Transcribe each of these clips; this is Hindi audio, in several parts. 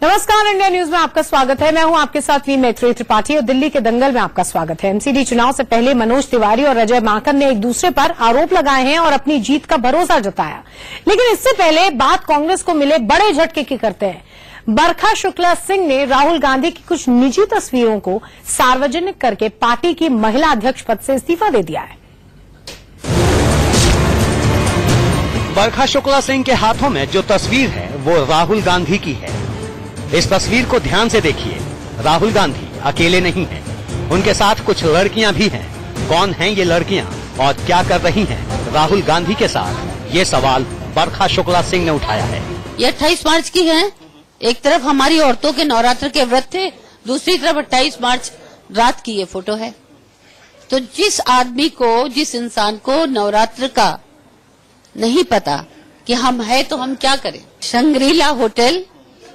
नमस्कार, इंडिया न्यूज में आपका स्वागत है। मैं हूं आपके साथ वी मैत्री त्रिपाठी और दिल्ली के दंगल में आपका स्वागत है। एमसीडी चुनाव से पहले मनोज तिवारी और अजय माकन ने एक दूसरे पर आरोप लगाए हैं और अपनी जीत का भरोसा जताया। लेकिन इससे पहले बात कांग्रेस को मिले बड़े झटके की करते हैं। बरखा शुक्ला सिंह ने राहुल गांधी की कुछ निजी तस्वीरों को सार्वजनिक करके पार्टी की महिला अध्यक्ष पद से इस्तीफा दे दिया है। बरखा शुक्ला सिंह के हाथों में जो तस्वीर है वो राहुल गांधी की है। इस तस्वीर को ध्यान से देखिए। राहुल गांधी अकेले नहीं हैं, उनके साथ कुछ लड़कियां भी हैं। कौन हैं ये लड़कियां और क्या कर रही हैं राहुल गांधी के साथ, ये सवाल बरखा शुक्ला सिंह ने उठाया है। ये 28 मार्च की है। एक तरफ हमारी औरतों के नवरात्र के व्रत थे, दूसरी तरफ 28 मार्च रात की ये फोटो है। तो जिस आदमी को, जिस इंसान को नवरात्र का नहीं पता कि हम है तो हम क्या करें। शंग्रीला होटल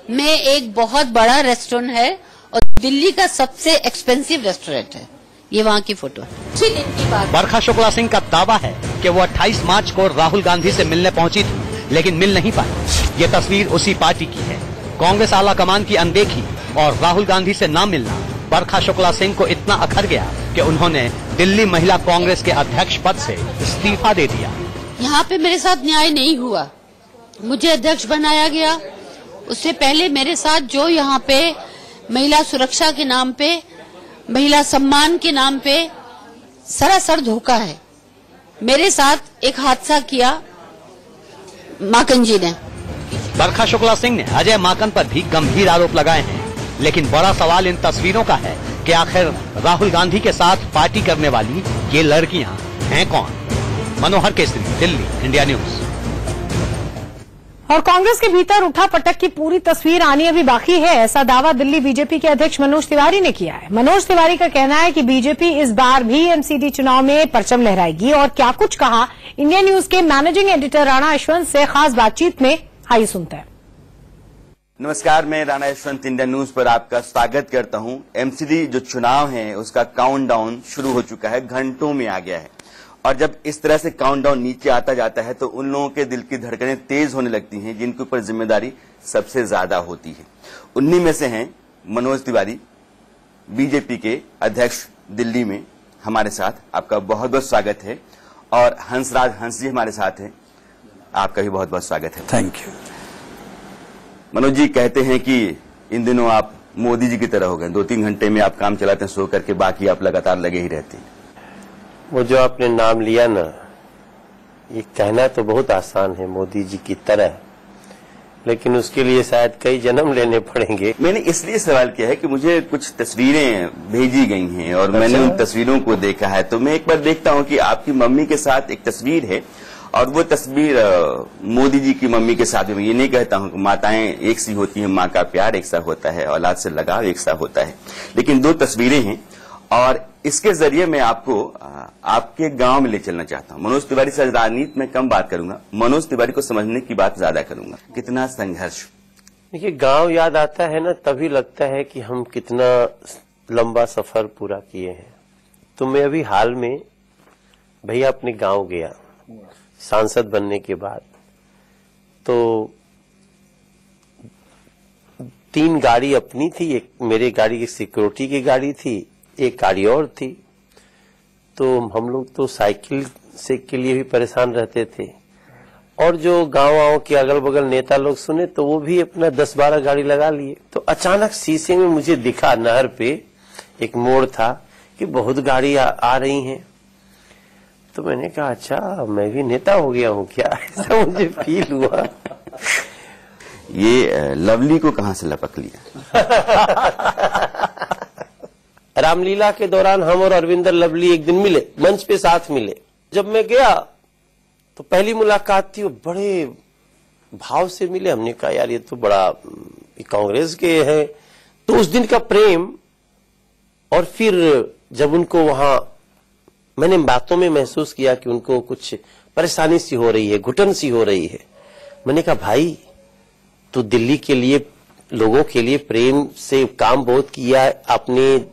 में एक बहुत बड़ा रेस्टोरेंट है और दिल्ली का सबसे एक्सपेंसिव रेस्टोरेंट है। ये वहाँ की फोटो है। उसी दिन की बात। बरखा शुक्ला सिंह का दावा है कि वो 28 मार्च को राहुल गांधी से मिलने पहुंची थी, लेकिन मिल नहीं पाई। ये तस्वीर उसी पार्टी की है। कांग्रेस आला कमान की अनदेखी और राहुल गांधी से न मिलना बरखा शुक्ला सिंह को इतना अखर गया कि उन्होंने दिल्ली महिला कांग्रेस के अध्यक्ष पद से इस्तीफा दे दिया। यहाँ पे मेरे साथ न्याय नहीं हुआ, मुझे अध्यक्ष बनाया गया। उससे पहले मेरे साथ जो यहाँ पे महिला सुरक्षा के नाम पे, महिला सम्मान के नाम पे सरासर धोखा है। मेरे साथ एक हादसा किया माकन जी ने। बरखा शुक्ला सिंह ने अजय माकन पर भी गंभीर आरोप लगाए हैं। लेकिन बड़ा सवाल इन तस्वीरों का है कि आखिर राहुल गांधी के साथ पार्टी करने वाली ये लड़कियां हैं कौन। मनोहर केसरी, दिल्ली, इंडिया न्यूज। और कांग्रेस के भीतर उठापटक की पूरी तस्वीर आनी अभी बाकी है, ऐसा दावा दिल्ली बीजेपी के अध्यक्ष मनोज तिवारी ने किया है। मनोज तिवारी का कहना है कि बीजेपी इस बार भी एमसीडी चुनाव में परचम लहराएगी। और क्या कुछ कहा इंडिया न्यूज के मैनेजिंग एडिटर राणा यशवंत से खास बातचीत में, आइए सुनते हैं। नमस्कार, मैं राणा यशवंत इंडिया न्यूज पर आपका स्वागत करता हूं। एमसीडी जो चुनाव है उसका काउंटडाउन शुरू हो चुका है, घंटों में आ गया है। और जब इस तरह से काउंटडाउन नीचे आता जाता है तो उन लोगों के दिल की धड़कनें तेज होने लगती हैं जिनके ऊपर जिम्मेदारी सबसे ज्यादा होती है। उन्हीं में से हैं मनोज तिवारी, बीजेपी के अध्यक्ष दिल्ली में हमारे साथ। आपका बहुत बहुत स्वागत है। और हंस जी हमारे साथ हैं, आपका भी बहुत बहुत स्वागत है। Thank you. मनोज जी कहते हैं कि इन दिनों आप मोदी जी की तरह हो गए, 2-3 घंटे में आप काम चलाते हैं सो करके, बाकी आप लगातार लगे ही रहते हैं। वो जो आपने नाम लिया ना, ये कहना तो बहुत आसान है, मोदी जी की तरह, लेकिन उसके लिए शायद कई जन्म लेने पड़ेंगे। मैंने इसलिए सवाल किया है कि मुझे कुछ तस्वीरें भेजी गई हैं और मैंने उन तस्वीरों को देखा है। तो मैं एक बार देखता हूं कि आपकी मम्मी के साथ एक तस्वीर है और वो तस्वीर मोदी जी की मम्मी के साथ। मैं ये नहीं कहता हूं कि माताएं एक सी होती हैं, माँ का प्यार एक सा होता है, औलाद से लगाव एक सा होता है, लेकिन 2 तस्वीरें हैं और इसके जरिए मैं आपको आपके गांव में ले चलना चाहता हूं। मनोज तिवारी से राजनीति में कम बात करूंगा, मनोज तिवारी को समझने की बात ज्यादा करूंगा। कितना संघर्ष। देखिए, गांव याद आता है ना, तभी लगता है कि हम कितना लंबा सफर पूरा किए हैं। तो मैं अभी हाल में भैया अपने गांव गया सांसद बनने के बाद। तो 3 गाड़ी अपनी थी, एक मेरे गाड़ी की सिक्योरिटी की गाड़ी थी, एक गाड़ी और थी। तो हम लोग तो साइकिल से के लिए भी परेशान रहते थे। और जो गांव के अगल बगल नेता लोग सुने तो वो भी अपना 10-12 गाड़ी लगा लिए। तो अचानक शीशे में मुझे दिखा, नहर पे एक मोड़ था, कि बहुत गाड़ी आ रही हैं। तो मैंने कहा अच्छा, मैं भी नेता हो गया हूँ क्या, ऐसा मुझे फील हुआ। ये लवली को कहां से लपक लिया? रामलीला के दौरान हम और अरविंदर लवली एक दिन मिले, मंच पे साथ मिले। जब मैं गया तो पहली मुलाकात थी, वो बड़े भाव से मिले। हमने कहा यार ये तो बड़ा कांग्रेस के हैं। तो उस दिन का प्रेम, और फिर जब उनको वहां मैंने बातों में महसूस किया कि उनको कुछ परेशानी सी हो रही है, घुटन सी हो रही है। मैंने कहा भाई, तो दिल्ली के लिए, लोगों के लिए प्रेम से काम बहुत किया है, आपने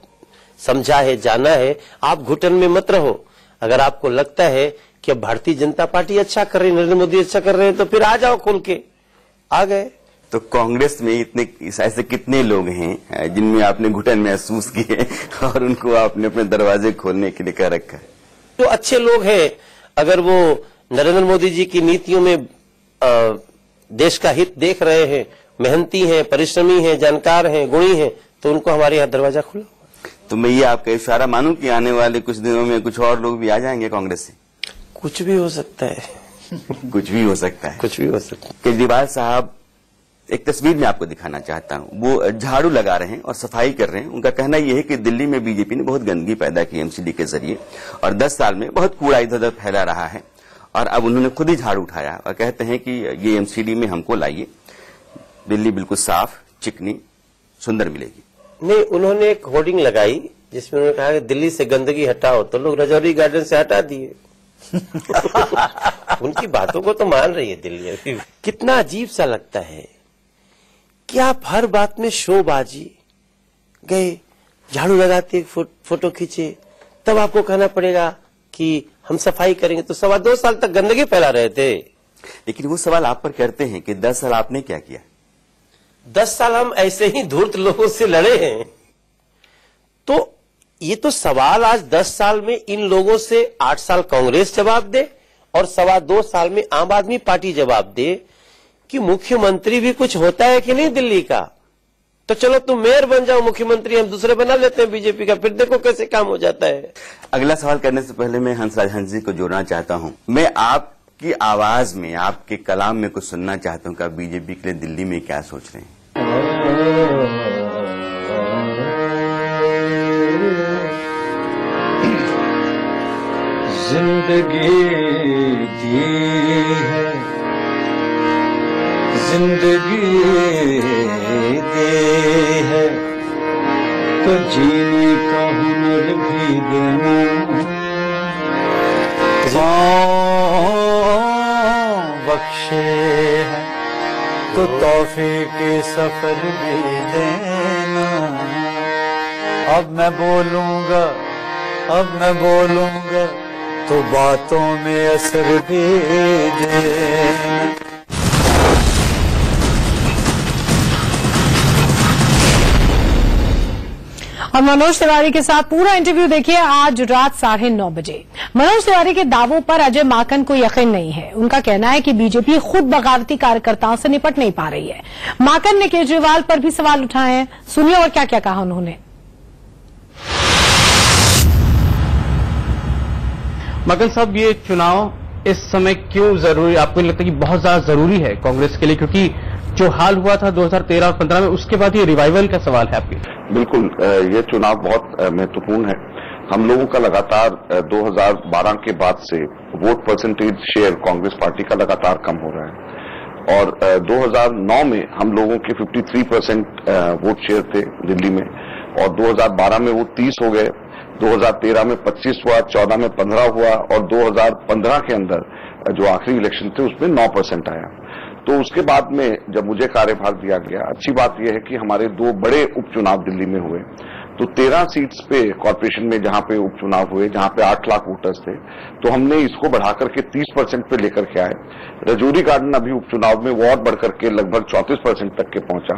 समझा है, जाना है, आप घुटन में मत रहो। अगर आपको लगता है कि अब भारतीय जनता पार्टी अच्छा कर रही है, नरेंद्र मोदी अच्छा कर रहे हैं, तो फिर आ जाओ खुल के। आ गए। तो कांग्रेस में इतने ऐसे कितने लोग हैं जिनमें आपने घुटन महसूस की है और उनको आपने अपने दरवाजे खोलने के लिए कह रखा है? जो अच्छे लोग हैं, अगर वो नरेंद्र मोदी जी की नीतियों में देश का हित देख रहे हैं, मेहनती हैं, परिश्रमी हैं, जानकार हैं, गुणी हैं, तो उनको हमारे यहाँ दरवाजा खुला। तो मैं ये आपका इशारा मानूं कि आने वाले कुछ दिनों में कुछ और लोग भी आ जाएंगे कांग्रेस से? कुछ भी हो सकता है। कुछ भी हो सकता है। कुछ भी हो सकता है। केजरीवाल साहब, एक तस्वीर में आपको दिखाना चाहता हूं। वो झाड़ू लगा रहे हैं और सफाई कर रहे हैं। उनका कहना यह है कि दिल्ली में बीजेपी ने बहुत गंदगी पैदा की एमसीडी के जरिए और 10 साल में बहुत कूड़ा इधर उधर फैला रहा है और अब उन्होंने खुद ही झाड़ू उठाया और कहते हैं कि ये एमसीडी में हमको लाइए, दिल्ली बिल्कुल साफ, चिकनी, सुंदर मिलेगी। नहीं, उन्होंने एक होर्डिंग लगाई जिसमें उन्होंने कहा कि दिल्ली से गंदगी हटाओ, तो लोग रजौरी गार्डन से हटा दिए। उनकी बातों को तो मान रही है दिल्ली अभी। कितना अजीब सा लगता है कि आप हर बात में शोबाजी, गए झाड़ू लगाते एक फोटो खींचे, तब आपको कहना पड़ेगा कि हम सफाई करेंगे। तो 2.25 साल तक गंदगी फैला रहे थे। लेकिन वो सवाल आप पर करते हैं कि 10 साल आपने क्या किया? 10 साल हम ऐसे ही धूर्त लोगों से लड़े हैं। तो ये तो सवाल आज 10 साल में इन लोगों से 8 साल कांग्रेस जवाब दे और 2.25 साल में आम आदमी पार्टी जवाब दे कि मुख्यमंत्री भी कुछ होता है कि नहीं दिल्ली का। तो चलो तुम मेयर बन जाओ, मुख्यमंत्री हम दूसरे बना लेते हैं बीजेपी का, फिर देखो कैसे काम हो जाता है। अगला सवाल करने से पहले मैं हंसराज हंस जी को जोड़ना चाहता हूं। मैं आपकी आवाज में, आपके कलाम में कुछ सुनना चाहता हूं कि आप बीजेपी के लिए दिल्ली में क्या सोच रहे हैं। जिंदगी दी है, जिंदगी दी है, तो जीने का हुनर भी देना, बख्शे है तो तोहफे के सफर भी देना। अब मैं बोलूंगा, अब मैं बोलूंगा तो बातों में असर भी देना। और मनोज तिवारी के साथ पूरा इंटरव्यू देखिए आज रात 9:30 बजे। मनोज तिवारी के दावों पर अजय माकन को यकीन नहीं है। उनका कहना है कि बीजेपी खुद बगावती कार्यकर्ताओं से निपट नहीं पा रही है। माकन ने केजरीवाल पर भी सवाल उठाए हैं, सुनिए और क्या क्या कहा उन्होंने। माकन साहब, ये चुनाव इस समय क्यों जरूरी, आपको लगता है कि बहुत ज्यादा जरूरी है कांग्रेस के लिए, क्योंकि जो हाल हुआ था 2013 और 15 में, उसके बाद ये रिवाइवल का सवाल है आपके? बिल्कुल, ये चुनाव बहुत महत्वपूर्ण है। हम लोगों का लगातार 2012 के बाद से vote percentage share Congress party का लगातार कम हो रहा है और 2009 में हम लोगों के 53% वोट शेयर थे दिल्ली में और 2012 में वो 30 हो गए, 2013 में 25 हुआ, 14 में 15 हुआ और 2015 के अंदर जो आखिरी इलेक्शन थे उसमें 9% आया। तो उसके बाद में जब मुझे कार्यभार दिया गया, अच्छी बात यह है कि हमारे 2 बड़े उपचुनाव दिल्ली में हुए। तो 13 सीट्स पे कॉर्पोरेशन में जहां पे उपचुनाव हुए, जहां पे 8 लाख वोटर्स थे, तो हमने इसको बढ़ाकर के 30% पे लेकर के आए। रजौरी गार्डन अभी उपचुनाव में वो और बढ़कर के लगभग 34% तक के पहुंचा।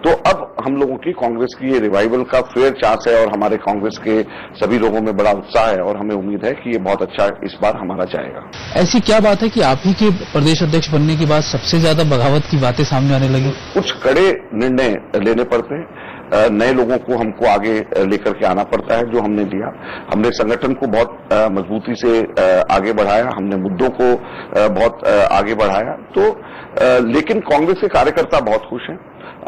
तो अब हम लोगों की कांग्रेस की ये रिवाइवल का फेयर चांस है और हमारे कांग्रेस के सभी लोगों में बड़ा उत्साह है और हमें उम्मीद है कि ये बहुत अच्छा इस बार हमारा जाएगा। ऐसी क्या बात है कि आप ही के प्रदेश अध्यक्ष बनने के बाद सबसे ज्यादा बगावत की बातें सामने आने लगी? कुछ कड़े निर्णय लेने पड़ते हैं, नए लोगों को हमको आगे लेकर के आना पड़ता है, जो हमने लिया। हमने संगठन को बहुत मजबूती से आगे बढ़ाया, हमने मुद्दों को बहुत आगे बढ़ाया। तो लेकिन कांग्रेस के कार्यकर्ता बहुत खुश हैं।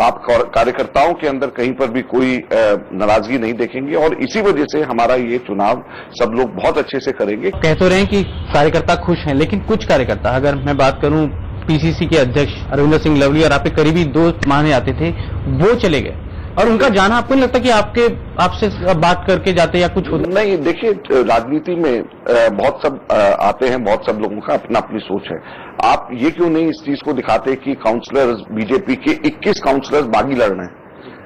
आप कार्यकर्ताओं के अंदर कहीं पर भी कोई नाराजगी नहीं देखेंगे और इसी वजह से हमारा ये चुनाव सब लोग बहुत अच्छे से करेंगे। कह तो रहे हैं कि कार्यकर्ता खुश हैं, लेकिन कुछ कार्यकर्ता, अगर मैं बात करूं पीसीसी के अध्यक्ष अरविंदर सिंह लवली और आपके करीबी 2 माने आते थे, वो चले गए और उनका जाना आपको नहीं लगता कि आपसे बात करके जाते या कुछ होता? नहीं, देखिए, राजनीति में बहुत सब आते हैं, बहुत सब लोगों का अपना अपनी सोच है। आप ये क्यों नहीं इस चीज को दिखाते कि काउंसलर्स, बीजेपी के 21 काउंसलर्स बागी लड़ रहे हैं?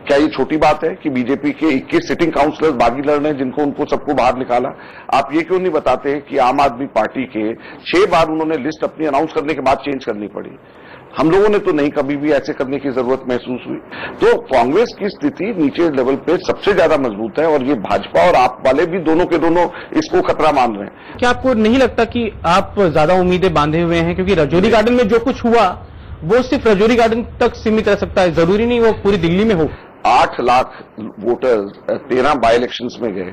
क्या ये छोटी बात है कि बीजेपी के 21 सिटिंग काउंसलर्स बागी लड़ रहे हैं, जिनको उनको सबको बाहर निकाला? आप ये क्यों नहीं बताते कि आम आदमी पार्टी के 6 बार उन्होंने लिस्ट अपनी अनाउंस करने के बाद चेंज करनी पड़ी? हम लोगों ने तो नहीं कभी भी ऐसे करने की जरूरत महसूस हुई। तो कांग्रेस की स्थिति नीचे लेवल पे सबसे ज्यादा मजबूत है और ये भाजपा और आप वाले भी दोनों के दोनों इसको खतरा मान रहे हैं। क्या आपको नहीं लगता कि आप ज्यादा उम्मीदें बांधे हुए हैं, क्योंकि रजौरी गार्डन में जो कुछ हुआ वो सिर्फ रजौरी गार्डन तक सीमित रह सकता है, जरूरी नहीं वो पूरी दिल्ली में हो। 8 लाख वोटर्स 13 बाई इलेक्शंस में गए,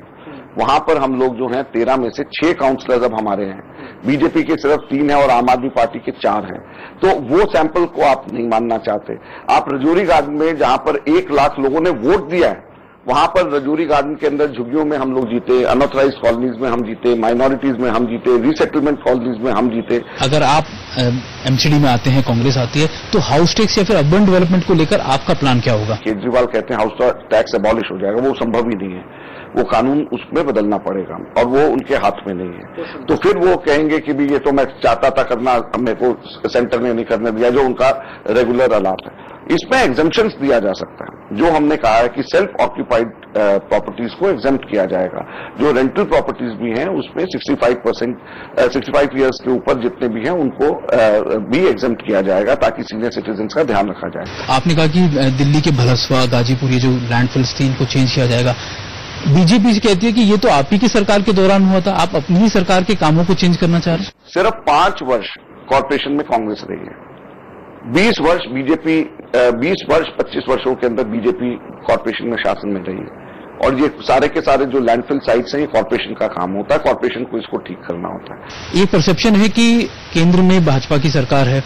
वहां पर हम लोग जो हैं 13 में से 6 काउंसलर्स अब हमारे हैं, बीजेपी के सिर्फ 3 है और आम आदमी पार्टी के 4 हैं। तो वो सैंपल को आप नहीं मानना चाहते। आप रजौरी गार्डन में जहां पर 1 लाख लोगों ने वोट दिया है, वहां पर रजौरी गार्डन के अंदर झुग्गियों में हम लोग जीते, अनऑथराइज्ड कॉलोनीज में हम जीते, माइनॉरिटीज में हम जीते, रीसेटलमेंट कॉलोनीज में हम जीते। अगर आप एमसीडी में आते हैं, कांग्रेस आती है, तो हाउस टैक्स या फिर अर्बन डेवलपमेंट को लेकर आपका प्लान क्या होगा? केजरीवाल कहते हैं हाउस टैक्स अबॉलिश हो जाएगा, वो संभव ही नहीं है। वो कानून उसमें बदलना पड़ेगा और वो उनके हाथ में नहीं है। तो फिर वो कहेंगे कि भी ये तो मैं चाहता था करना, मेरे को सेंटर ने नहीं करने दिया, जो उनका रेगुलर अलाट है। इसमें एग्जम्पशंस दिया जा सकता है। जो हमने कहा है कि सेल्फ ऑक्यूपाइड प्रॉपर्टीज को एग्जम्प्ट किया जाएगा। जो रेंटल प्रॉपर्टीज भी हैं उसमें 65 ईयर्स के ऊपर जितने भी हैं उनको भी एग्जम्प्ट किया जाएगा, ताकि सीनियर सिटीजन्स का ध्यान रखा जाए। आपने कहा कि दिल्ली के भलसवा, गाजीपुर, ये जो लैंडफिल्स थी इनको चेंज किया जाएगा। बीजेपी कहती है कि ये तो आप ही की सरकार के दौरान हुआ था, आप अपनी ही सरकार के कामों को चेंज करना चाह रहे हैं। सिर्फ 5 वर्ष कॉर्पोरेशन में कांग्रेस रही है, 20 वर्ष बीजेपी, 20 वर्ष 25 वर्षों के अंदर बीजेपी कॉर्पोरेशन में शासन में रही है। और ये सारे के सारे जो लैंडफिल साइट्स हैं ये कॉर्पोरेशन का काम होता है, कॉर्पोरेशन को इसको ठीक करना होता है। ये परसेप्शन है कि केंद्र में भाजपा की सरकार है,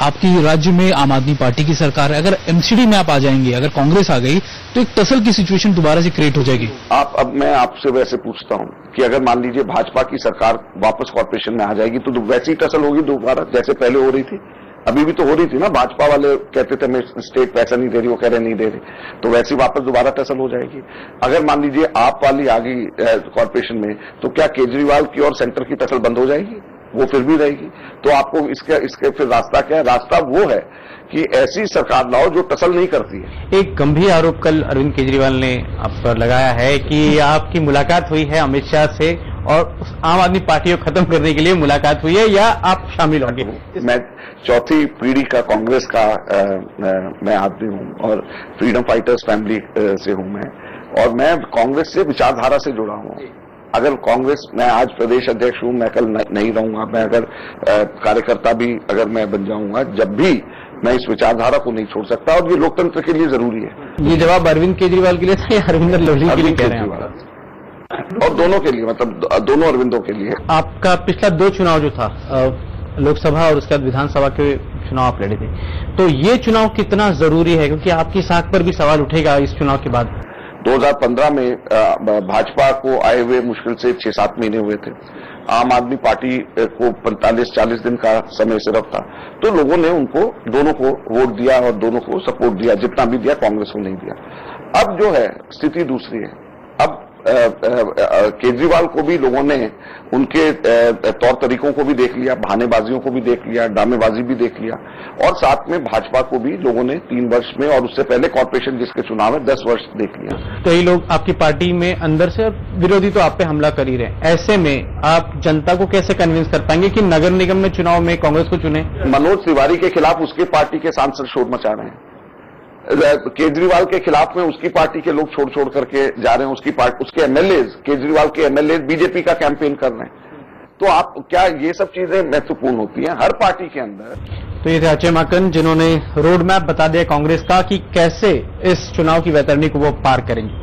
आपकी राज्य में आम आदमी पार्टी की सरकार है। अगर एमसीडी में आप आ जाएंगे, अगर कांग्रेस आ गई, तो एक टसल की सिचुएशन दोबारा से क्रिएट हो जाएगी। अब मैं आपसे वैसे पूछता हूं कि अगर मान लीजिए भाजपा की सरकार वापस कॉर्पोरेशन में आ जाएगी तो वैसी टसल होगी दोबारा जैसे पहले हो रही थी? अभी भी तो हो रही थी ना। भाजपा वाले कहते थे मैं स्टेट पैसा नहीं दे रही, वो कह रहे नहीं दे रही, तो वैसी वापस दोबारा टसल हो जाएगी। अगर मान लीजिए आप वाली आ गई कॉर्पोरेशन में, तो क्या केजरीवाल की और सेंटर की टसल बंद हो जाएगी? वो फिर भी रहेगी। तो आपको इसके फिर रास्ता क्या है? रास्ता वो है कि ऐसी सरकार लाओ जो टसल नहीं करती है। एक गंभीर आरोप कल अरविंद केजरीवाल ने आप पर लगाया है कि आपकी मुलाकात हुई है अमित शाह से और आम आदमी पार्टी को खत्म करने के लिए मुलाकात हुई है, या आप शामिल होंगे? मैं चौथी पीढ़ी का कांग्रेस का मैं आदमी हूं और फ्रीडम फाइटर्स फैमिली से हूं मैं, और मैं कांग्रेस से विचारधारा से जुड़ा हूं। अगर कांग्रेस, मैं आज प्रदेश अध्यक्ष हूं, मैं कल नहीं रहूंगा, मैं अगर कार्यकर्ता भी अगर मैं बन जाऊंगा, जब भी मैं इस विचारधारा को नहीं छोड़ सकता, और ये लोकतंत्र के लिए जरूरी है। ये जवाब अरविंद केजरीवाल के लिए था या अरविंद लवली के लिए कह रहे हैं? और दोनों के लिए, मतलब दोनों अरविंदों के लिए। आपका पिछला 2 चुनाव जो था, लोकसभा और उसके बाद विधानसभा के चुनाव आप लड़े थे, तो ये चुनाव कितना जरूरी है? क्योंकि आपकी साख पर भी सवाल उठेगा इस चुनाव के बाद। 2015 में भाजपा को आए हुए मुश्किल से 6-7 महीने हुए थे। आम आदमी पार्टी को 45-40 दिन का समय सिर्फ था, तो लोगों ने उनको दोनों को वोट दिया और दोनों को सपोर्ट दिया, जितना भी दिया, कांग्रेस को नहीं दिया। अब जो है स्थिति दूसरी है। अब केजरीवाल को भी लोगों ने उनके तौर तरीकों को भी देख लिया, बहानेबाजियों को भी देख लिया, ड्रामेबाजी भी देख लिया, और साथ में भाजपा को भी लोगों ने 3 वर्ष में, और उससे पहले कॉर्पोरेशन जिसके चुनाव है 10 वर्ष देख लिया। कई लोग आपकी पार्टी में अंदर से, और विरोधी तो आप पे हमला कर ही रहे। ऐसे में आप जनता को कैसे कन्विंस कर पाएंगे कि नगर निगम में चुनाव में कांग्रेस को चुने? मनोज तिवारी के खिलाफ उसके पार्टी के सांसद शोर मचा रहे हैं, केजरीवाल के खिलाफ में उसकी पार्टी के लोग छोड़ करके जा रहे हैं, उसके एमएलए, केजरीवाल के एमएलए बीजेपी का कैंपेन कर रहे हैं। तो आप क्या, ये सब चीजें महत्वपूर्ण होती हैं हर पार्टी के अंदर। तो ये थे अजय माकन, जिन्होंने रोड मैप बता दिया कांग्रेस का कि कैसे इस चुनाव की वैतरणी को वो पार करेंगे।